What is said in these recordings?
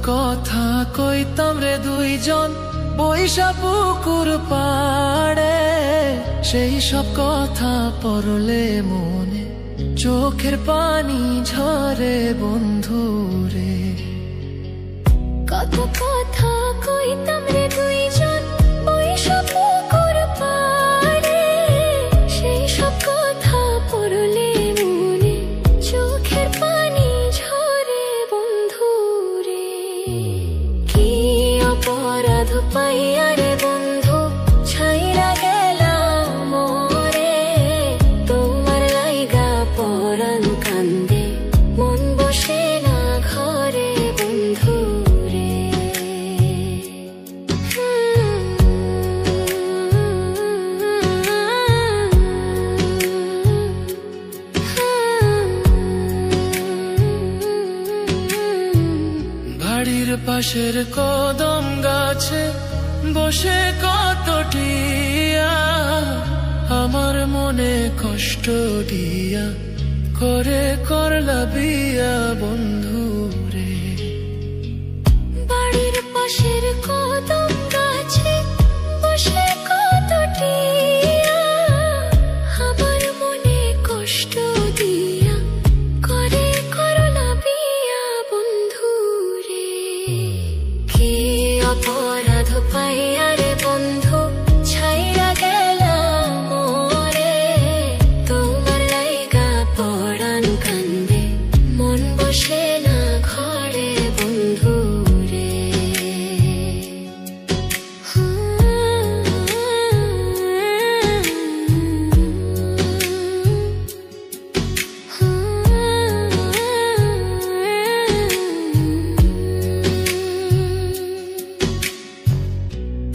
কথা কইতাম রে দুইজন বৈশা পুকুর পাড়ে, সেই সব কথা পড়লে মনে চোখের পানি ঝরে বন্ধুরে। কত কথা কইতাম রে দুইজন বৈশা পুকুর পাড়ে, সেই সব কথা পড়লে মনে চোখের পানি ঝরে বন্ধুরে। কি অপরাধ পাইয়া রে বন্ধু ছাইরা গেলাম মোরে, তোমার লাইগা পরাণ কান্দে মন বসে না ঘরে বন্ধুরে। বাড়ির পাশের কদম গাছে বসে কত টিয়া, আমার মনে কষ্ট দিয়া করে করলা বিয়া বন্ধুরে। বাড়ির পাশের কদম গাছে বসে কত টিয়া, আমার মনে কষ্ট দিয়া করে করলা বিয়া বন্ধুরে। কি অপরাধ পাইয়া রে বন্ধু ছাইরা গেলাম মোরে, তোমার লাইগা পরাণ কান্দে মন বসে না ঘরে বন্ধুরে।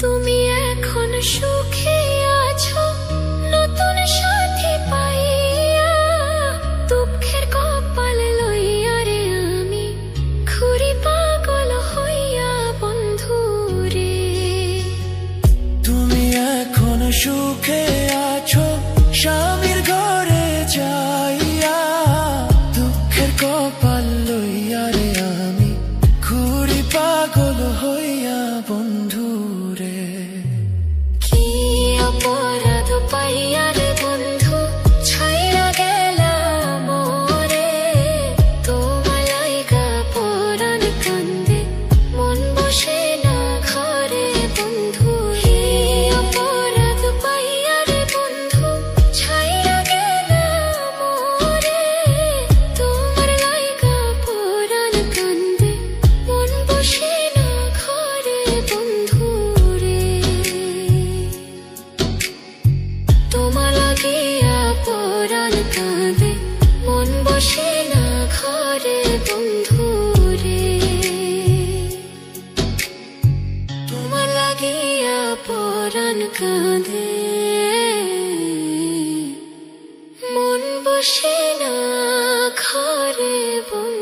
তুমি এখন সুখে আছো নতুন সাথী পাইয়া, দুঃখের কপাল লইয়া রে আমি ঘুরি পাগল হইয়া বন্ধুরে। তুমি এখন সুখে আছো স্বামীর ঘরে যাইয়া, দুঃখের কপাল লইয়া রে আমি ঘুরি পাগল হইয়া বন্ধুরে। কি অপরাধ পাইয়া রে বন্ধু ছাইরা গেলাম মোরে, তোমার লাইগা পরাণ কান্দে মন বসে না ঘরে বন্ধু। কি অপরাধ পাইয়া রে বন্ধু ছাইরা গেলাম মোরে, তোমার লাইগা পরাণ কান্দে মন বসে না ঘরে বন্ধুরে। তোমার লাগিয়া পরাণ কাঁদে মন বসে না ঘরে বন্ধুরে। তোমার লাগিয়া পরাণ কাঁদে মন বসে না ঘরে বন্ধু।